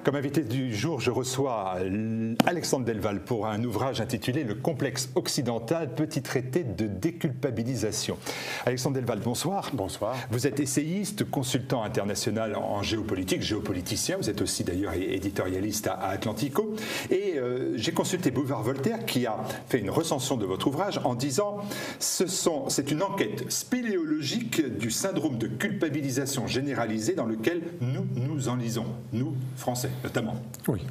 Comme invité du jour, je reçois Alexandre Delval pour un ouvrage intitulé « Le complexe occidental, petit traité de déculpabilisation ». Alexandre Delval, bonsoir. Bonsoir. Vous êtes essayiste, consultant international en géopolitique, géopoliticien. Vous êtes aussi d'ailleurs éditorialiste à Atlantico. Et j'ai consulté Boulevard-Voltaire qui a fait une recension de votre ouvrage en disant « C'est une enquête spéléologique du syndrome de culpabilisation généralisée dans lequel nous nous enlisons, nous, Français notamment ». Oui.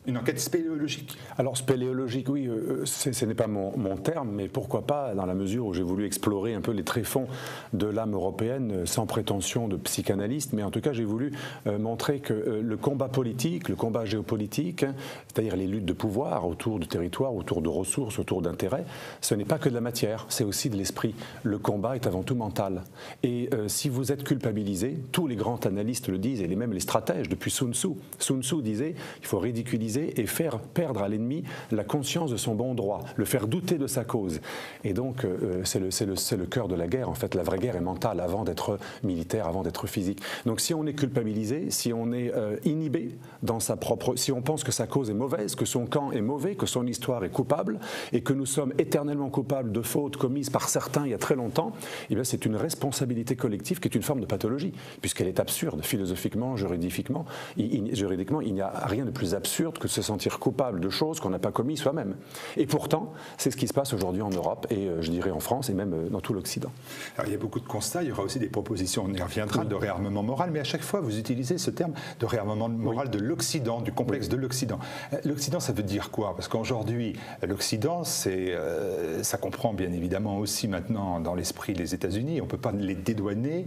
Une enquête spéléologique. Alors spéléologique, oui, ce n'est pas mon terme, mais pourquoi pas dans la mesure où j'ai voulu explorer un peu les tréfonds de l'âme européenne sans prétention de psychanalyste, mais en tout cas j'ai voulu montrer que le combat politique, le combat géopolitique, c'est-à-dire les luttes de pouvoir autour du territoire, autour de ressources, autour d'intérêts, ce n'est pas que de la matière, c'est aussi de l'esprit. Le combat est avant tout mental. Et si vous êtes culpabilisé, tous les grands analystes le disent, et même les stratèges, depuis Sun Tzu. Sun Tzu disait, il faut ridiculiser et faire perdre à l'ennemi la conscience de son bon droit, le faire douter de sa cause. Et donc, c'est le cœur de la guerre. En fait, la vraie guerre est mentale avant d'être militaire, avant d'être physique. Donc, si on est culpabilisé, si on est inhibé dans sa propre... Si on pense que sa cause est mauvaise, que son camp est mauvais, que son histoire est coupable, et que nous sommes éternellement coupables de fautes commises par certains il y a très longtemps, eh bien, c'est une responsabilité collective qui est une forme de pathologie, puisqu'elle est absurde, philosophiquement, juridiquement, il n'y a rien de plus absurde que de se sentir coupable de choses qu'on n'a pas commises soi-même. Et pourtant, c'est ce qui se passe aujourd'hui en Europe et je dirais en France et même dans tout l'Occident. Alors il y a beaucoup de constats, il y aura aussi des propositions, on y reviendra, de réarmement moral, mais à chaque fois vous utilisez ce terme de réarmement moral de l'Occident, du complexe de l'Occident. L'Occident, ça veut dire quoi? Parce qu'aujourd'hui, l'Occident, ça comprend bien évidemment aussi maintenant dans l'esprit les États-Unis, on ne peut pas les dédouaner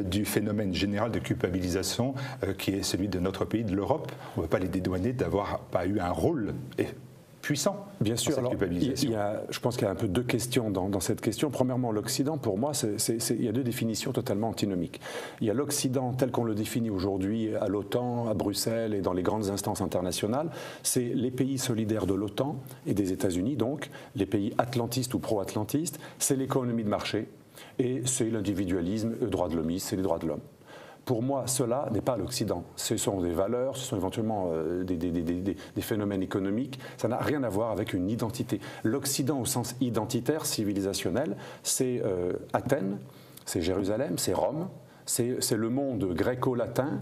du phénomène général de culpabilisation qui est celui de notre pays, de l'Europe. On ne peut pas les dédouaner d'avoir pas eu un rôle puissant. Bien sûr, alors, je pense qu'il y a un peu deux questions dans cette question. Premièrement, l'Occident, pour moi, il y a deux définitions totalement antinomiques. Il y a l'Occident tel qu'on le définit aujourd'hui à l'OTAN, à Bruxelles et dans les grandes instances internationales. C'est les pays solidaires de l'OTAN et des États-Unis, donc les pays atlantistes ou pro-atlantistes. C'est l'économie de marché et c'est l'individualisme, le droit de l'homme, c'est les droits de l'homme. Pour moi, cela n'est pas l'Occident. Ce sont des valeurs, ce sont éventuellement des phénomènes économiques. Ça n'a rien à voir avec une identité. L'Occident, au sens identitaire, civilisationnel, c'est Athènes, c'est Jérusalem, c'est Rome. C'est le monde gréco-latin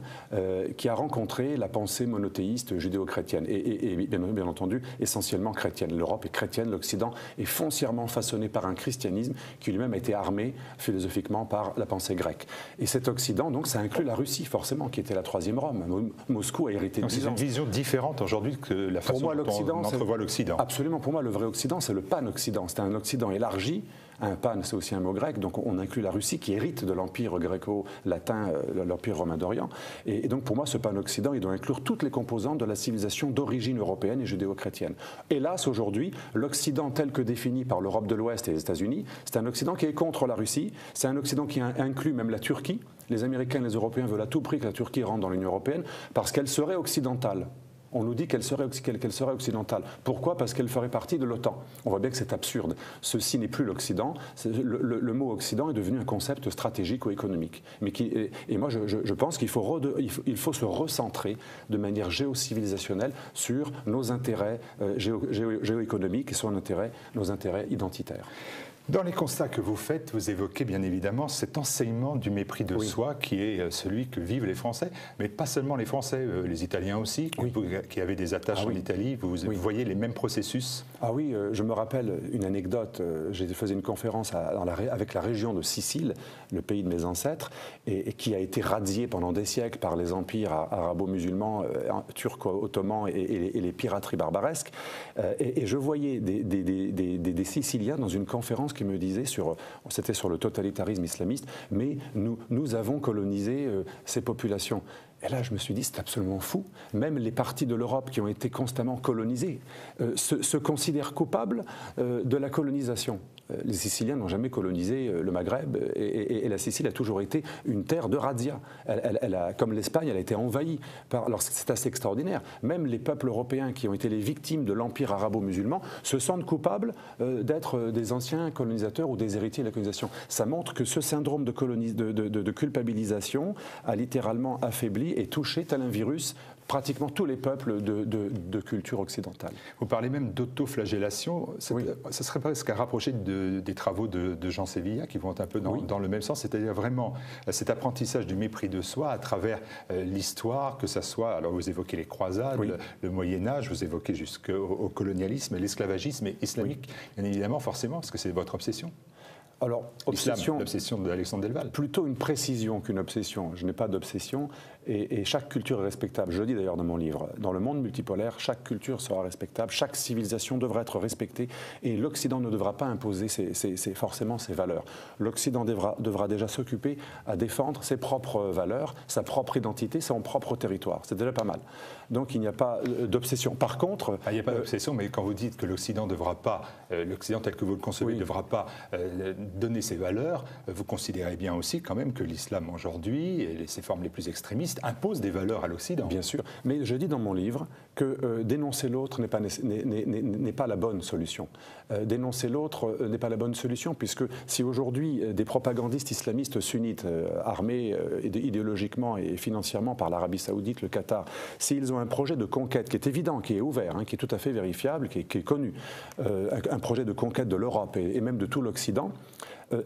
qui a rencontré la pensée monothéiste judéo-chrétienne et bien entendu essentiellement chrétienne. L'Europe est chrétienne, l'Occident est foncièrement façonné par un christianisme qui lui-même a été armé philosophiquement par la pensée grecque. Et cet Occident, donc, ça inclut la Russie forcément, qui était la troisième Rome. Moscou a hérité de Byzance. C'est une vision différente aujourd'hui que la façon dont on entrevoit l'Occident. Absolument. Pour moi, le vrai Occident, c'est le pan-Occident. C'est un Occident élargi. Un pan, c'est aussi un mot grec, donc on inclut la Russie qui hérite de l'empire gréco-latin, l'empire romain d'Orient. Et donc pour moi, ce pan-Occident, il doit inclure toutes les composantes de la civilisation d'origine européenne et judéo-chrétienne. Hélas, aujourd'hui, l'Occident tel que défini par l'Europe de l'Ouest et les États-Unis, c'est un Occident qui est contre la Russie, c'est un Occident qui inclut même la Turquie. Les Américains et les Européens veulent à tout prix que la Turquie rentre dans l'Union européenne parce qu'elle serait occidentale. On nous dit qu'elle serait occidentale. Pourquoi? Parce qu'elle ferait partie de l'OTAN. On voit bien que c'est absurde. Ceci n'est plus l'Occident. Le mot Occident est devenu un concept stratégique ou économique. Et moi, je pense qu'il faut se recentrer de manière géocivilisationnelle sur nos intérêts géoéconomiques et sur nos intérêts identitaires. Dans les constats que vous faites, vous évoquez bien évidemment cet enseignement du mépris de soi qui est celui que vivent les Français, mais pas seulement les Français, les Italiens aussi, qui avaient des attaches en Italie, vous voyez les mêmes processus? Ah oui, je me rappelle une anecdote, j'ai fait une conférence avec la région de Sicile, le pays de mes ancêtres, et qui a été radiée pendant des siècles par les empires arabo-musulmans, turco-ottomans et les pirateries barbaresques, et je voyais des Siciliens dans une conférence qui me disait, c'était sur le totalitarisme islamiste, mais nous avons colonisé ces populations. Et là, je me suis dit, c'est absolument fou. Même les parties de l'Europe qui ont été constamment colonisées se considèrent coupables de la colonisation. Les Siciliens n'ont jamais colonisé le Maghreb et la Sicile a toujours été une terre de razzia. Comme l'Espagne, elle a été envahie. Alors c'est assez extraordinaire. Même les peuples européens qui ont été les victimes de l'empire arabo-musulman se sentent coupables d'être des anciens colonisateurs ou des héritiers de la colonisation. Ça montre que ce syndrome de culpabilisation a littéralement affaibli et touché tel un virus pratiquement tous les peuples de culture occidentale. Vous parlez même d'autoflagellation. Oui. Ça serait presque à rapprocher des travaux de Jean Sévilla qui vont un peu dans le même sens, c'est-à-dire vraiment cet apprentissage du mépris de soi à travers l'histoire, que ça soit, alors vous évoquez les croisades, le Moyen-Âge, vous évoquez jusqu'au colonialisme, l'esclavagisme islamique, bien évidemment, forcément, parce que c'est votre obsession. Alors, l'obsession d'Alexandre Delval. Plutôt une précision qu'une obsession. Je n'ai pas d'obsession et chaque culture est respectable. Je le dis d'ailleurs dans mon livre. Dans le monde multipolaire, chaque culture sera respectable, chaque civilisation devra être respectée et l'Occident ne devra pas imposer forcément ses valeurs. L'Occident devra déjà s'occuper à défendre ses propres valeurs, sa propre identité, son propre territoire. C'est déjà pas mal. Donc il n'y a pas d'obsession. Par contre... il n'y a pas d'obsession, mais quand vous dites que l'Occident ne devra pas, l'Occident tel que vous le concevez, ne devra pas donner ses valeurs, vous considérez bien aussi quand même que l'islam aujourd'hui, et ses formes les plus extrémistes, imposent des valeurs à l'Occident. Bien sûr, mais je dis dans mon livre que dénoncer l'autre n'est pas la bonne solution. Dénoncer l'autre n'est pas la bonne solution, puisque si aujourd'hui des propagandistes islamistes sunnites, armés idéologiquement et financièrement par l'Arabie Saoudite, le Qatar, s'ils ont un projet de conquête qui est évident, qui est ouvert, qui est tout à fait vérifiable, qui est connu, un projet de conquête de l'Europe et même de tout l'Occident,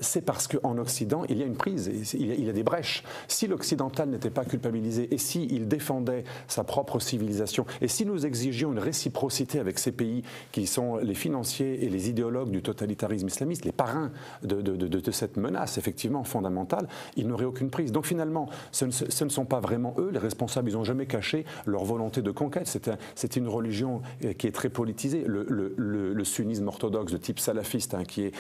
c'est parce qu'en Occident, il y a une prise, il y a des brèches. Si l'occidental n'était pas culpabilisé et s'il défendait sa propre civilisation et si nous exigions une réciprocité avec ces pays qui sont les financiers et les idéologues du totalitarisme islamiste, les parrains de cette menace effectivement fondamentale, il n'aurait aucune prise. Donc finalement, ce ne sont pas vraiment eux les responsables, ils n'ont jamais caché leur volonté de conquête. C'est une religion qui est très politisée. Le sunnisme orthodoxe de type salafiste qui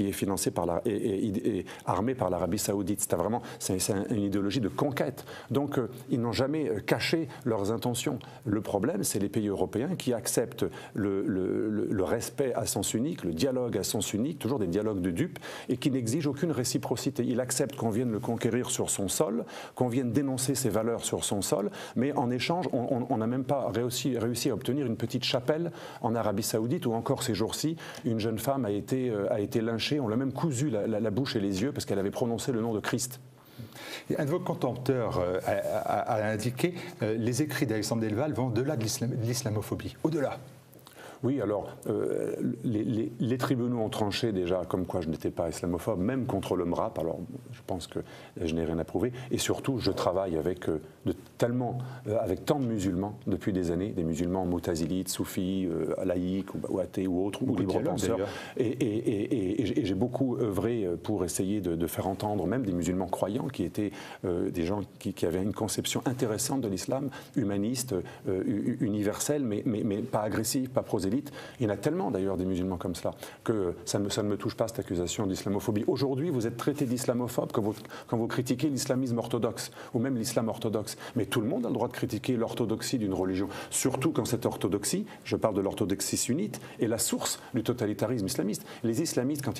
est financé par et armé par l'Arabie Saoudite. C'est une idéologie de conquête. Donc, ils n'ont jamais caché leurs intentions. Le problème, c'est les pays européens qui acceptent le respect à sens unique, le dialogue à sens unique, toujours des dialogues de dupes, et qui n'exigent aucune réciprocité. Il accepte qu'on vienne le conquérir sur son sol, qu'on vienne dénoncer ses valeurs sur son sol, mais en échange, on n'a même pas réussi à obtenir une petite chapelle en Arabie Saoudite, où encore ces jours-ci, une jeune femme a été lynchée. On l'a même cousu la bouche et les yeux parce qu'elle avait prononcé le nom de Christ. Un de vos contempteurs a indiqué les écrits d'Alexandre Delval vont au-delà de l'islamophobie. Au-delà. Oui, alors, les tribunaux ont tranché déjà comme quoi je n'étais pas islamophobe, même contre le MRAP, alors je pense que je n'ai rien à prouver. Et surtout, je travaille avec tant de musulmans depuis des années, des musulmans moutazilites, soufis, laïcs ou athées ou autres, ou libres penseurs. Et j'ai beaucoup œuvré pour essayer de faire entendre même des musulmans croyants qui étaient des gens qui avaient une conception intéressante de l'islam, humaniste, universelle, mais pas agressif, pas prosélyte. Il y en a tellement d'ailleurs des musulmans comme cela que ça ne me touche pas cette accusation d'islamophobie. Aujourd'hui, vous êtes traité d'islamophobe quand vous critiquez l'islamisme orthodoxe ou même l'islam orthodoxe. Mais tout le monde a le droit de critiquer l'orthodoxie d'une religion, surtout quand cette orthodoxie, je parle de l'orthodoxie sunnite, est la source du totalitarisme islamiste. Les islamistes, quand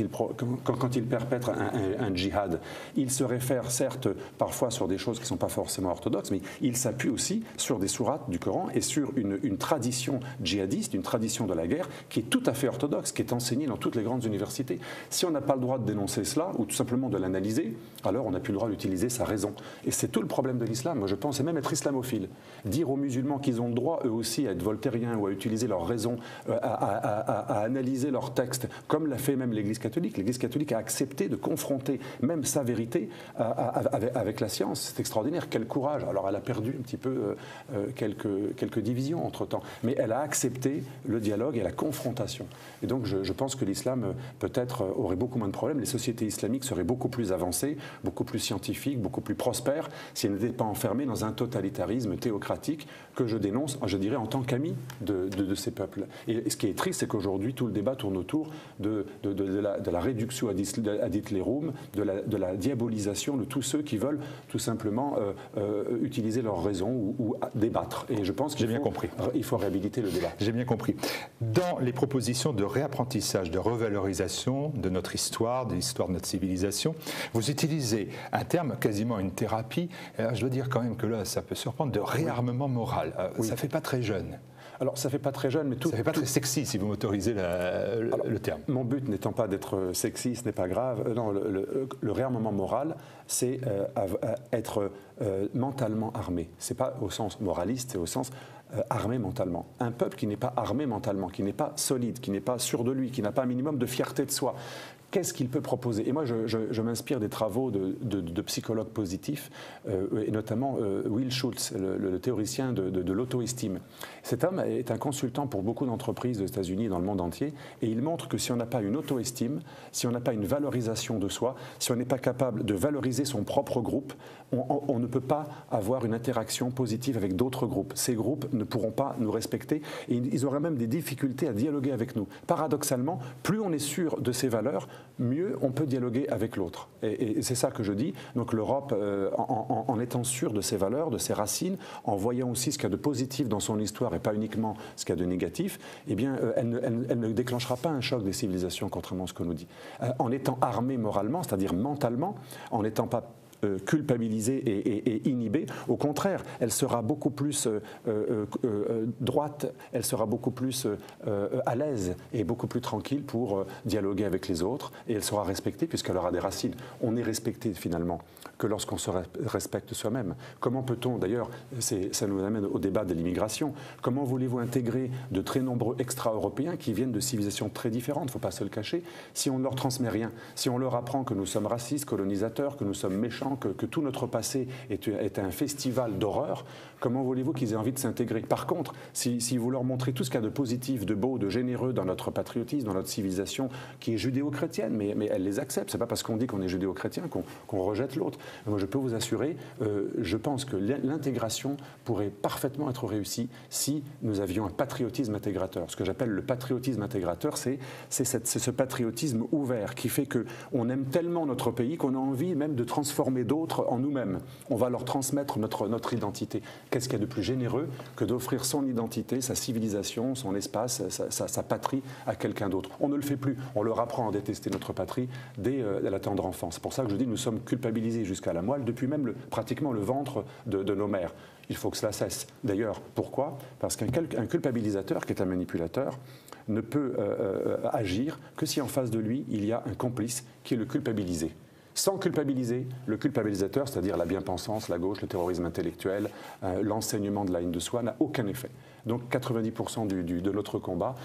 ils perpètrent un djihad, ils se réfèrent certes parfois sur des choses qui ne sont pas forcément orthodoxes, mais ils s'appuient aussi sur des sourates du Coran et sur une tradition djihadiste, une tradition de la guerre qui est tout à fait orthodoxe, qui est enseignée dans toutes les grandes universités. Si on n'a pas le droit de dénoncer cela, ou tout simplement de l'analyser, alors on n'a plus le droit d'utiliser sa raison. Et c'est tout le problème de l'islam, moi je pense, et même être islamophile. Dire aux musulmans qu'ils ont le droit, eux aussi, à être voltairiens ou à utiliser leur raison, à analyser leurs textes, comme l'a fait même l'Église catholique. L'Église catholique a accepté de confronter même sa vérité avec la science. C'est extraordinaire, quel courage. Alors elle a perdu un petit peu quelques divisions entre-temps, mais elle a accepté le dialogue et la confrontation. Et donc je pense que l'islam peut-être aurait beaucoup moins de problèmes. Les sociétés islamiques seraient beaucoup plus avancées, beaucoup plus scientifiques, beaucoup plus prospères si elles n'étaient pas enfermées dans un totalitarisme théocratique que je dénonce, je dirais, en tant qu'ami de ces peuples. Et ce qui est triste, c'est qu'aujourd'hui, tout le débat tourne autour de la réduction ad hitlerum, de la diabolisation de tous ceux qui veulent tout simplement utiliser leur raison ou débattre. Et je pense qu'il faut réhabiliter le débat. J'ai bien compris. Dans les propositions de réapprentissage, de revalorisation de notre histoire, de l'histoire de notre civilisation, vous utilisez un terme, quasiment une thérapie, je dois dire quand même que là, ça peut surprendre, de réarmement moral. Ça ne fait pas très jeune. Alors, ça ne fait pas très jeune, mais tout... Ça ne fait pas très sexy, si vous m'autorisez le terme. Mon but n'étant pas d'être sexy, ce n'est pas grave. Non, le réarmement moral, c'est être mentalement armé. Ce n'est pas au sens moraliste, c'est au sens armé mentalement. Un peuple qui n'est pas armé mentalement, qui n'est pas solide, qui n'est pas sûr de lui, qui n'a pas un minimum de fierté de soi, qu'est-ce qu'il peut proposer? Et moi, je m'inspire des travaux de psychologues positifs, et notamment Will Schultz, le théoricien de l'auto-estime. Cet homme est un consultant pour beaucoup d'entreprises aux États-Unis et dans le monde entier, et il montre que si on n'a pas une auto-estime, si on n'a pas une valorisation de soi, si on n'est pas capable de valoriser son propre groupe, on ne peut pas avoir une interaction positive avec d'autres groupes. Ces groupes ne pourront pas nous respecter, et ils auraient même des difficultés à dialoguer avec nous. Paradoxalement, plus on est sûr de ses valeurs, mieux on peut dialoguer avec l'autre. Et c'est ça que je dis. Donc l'Europe, en étant sûre de ses valeurs, de ses racines, en voyant aussi ce qu'il y a de positif dans son histoire et pas uniquement ce qu'il y a de négatif, eh bien, elle ne déclenchera pas un choc des civilisations, contrairement à ce qu'on nous dit. En étant armée moralement, c'est-à-dire mentalement, en n'étant pas culpabilisée et inhibée. Au contraire, elle sera beaucoup plus droite, elle sera beaucoup plus à l'aise et beaucoup plus tranquille pour dialoguer avec les autres, et elle sera respectée puisqu'elle aura des racines. On est respecté finalement que lorsqu'on se respecte soi-même. Comment peut-on, d'ailleurs, ça nous amène au débat de l'immigration, comment voulez-vous intégrer de très nombreux extra-européens qui viennent de civilisations très différentes, il ne faut pas se le cacher, si on ne leur transmet rien, si on leur apprend que nous sommes racistes, colonisateurs, que nous sommes méchants, que tout notre passé est un festival d'horreur, comment voulez-vous qu'ils aient envie de s'intégrer? Par contre, si vous leur montrez tout ce qu'il y a de positif, de beau, de généreux dans notre patriotisme, dans notre civilisation qui est judéo-chrétienne, mais elle les accepte, c'est pas parce qu'on dit qu'on est judéo-chrétien qu'on rejette l'autre. Moi, je peux vous assurer, je pense que l'intégration pourrait parfaitement être réussie si nous avions un patriotisme intégrateur. Ce que j'appelle le patriotisme intégrateur, c'est ce patriotisme ouvert qui fait qu'on aime tellement notre pays qu'on a envie même de transformer d'autres en nous-mêmes. On va leur transmettre notre identité. Qu'est-ce qu'il y a de plus généreux que d'offrir son identité, sa civilisation, son espace, sa patrie à quelqu'un d'autre? On ne le fait plus. On leur apprend à détester notre patrie dès la tendre enfance. C'est pour ça que je dis que nous sommes culpabilisés jusqu'à la moelle, depuis même pratiquement le ventre de nos mères. Il faut que cela cesse. D'ailleurs, pourquoi? Parce qu'un culpabilisateur, qui est un manipulateur, ne peut agir que si en face de lui, il y a un complice qui est le culpabilisé. Sans culpabiliser, le culpabilisateur, c'est-à-dire la bien-pensance, la gauche, le terrorisme intellectuel, l'enseignement de la haine de soi, n'a aucun effet. Donc 90% de notre combat,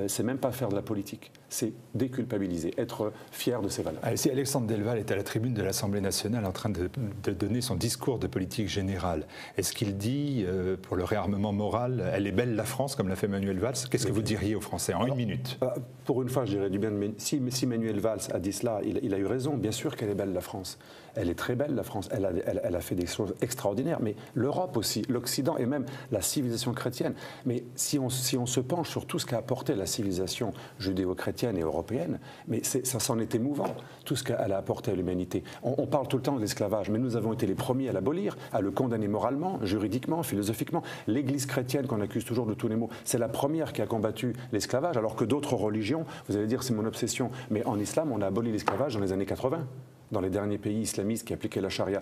c'est même pas faire de la politique, c'est déculpabiliser, être fier de ses valeurs. Si Alexandre Delval est à la tribune de l'Assemblée nationale en train de donner son discours de politique générale, est-ce qu'il dit, pour le réarmement moral, elle est belle la France, comme l'a fait Manuel Valls? Qu'est-ce que vous diriez aux Français en une minute? Pour une fois, je dirais du bien de... Si Manuel Valls a dit cela, il a eu raison. Bien sûr qu'elle est belle la France. Elle est très belle la France. Elle a fait des choses extraordinaires. Mais l'Europe aussi, l'Occident et même la civilisation chrétienne. Mais si on se penche sur tout ce qu'a apporté la civilisation judéo-chrétienne et européenne, mais ça s'en est émouvant, tout ce qu'elle a apporté à l'humanité. On parle tout le temps de l'esclavage, mais nous avons été les premiers à l'abolir, à le condamner moralement, juridiquement, philosophiquement. L'Église chrétienne, qu'on accuse toujours de tous les maux, c'est la première qui a combattu l'esclavage, alors que d'autres religions, vous allez dire c'est mon obsession, mais en islam, on a aboli l'esclavage dans les années 80. Dans les derniers pays islamistes qui appliquaient la charia.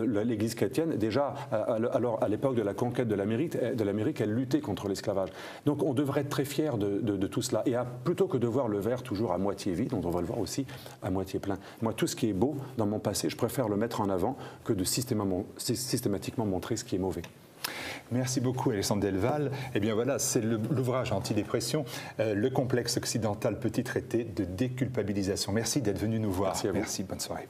L'Église chrétienne, déjà, alors à l'époque de la conquête de l'Amérique, elle luttait contre l'esclavage. Donc on devrait être très fiers de tout cela. Et plutôt que de voir le verre toujours à moitié vide, on devrait le voir aussi à moitié plein. Moi, tout ce qui est beau dans mon passé, je préfère le mettre en avant que de systématiquement montrer ce qui est mauvais. Merci beaucoup Alexandre Delval. Eh bien voilà, c'est l'ouvrage Antidépression, le complexe occidental petit traité de déculpabilisation. Merci d'être venu nous voir. Merci à vous. Merci, bonne soirée.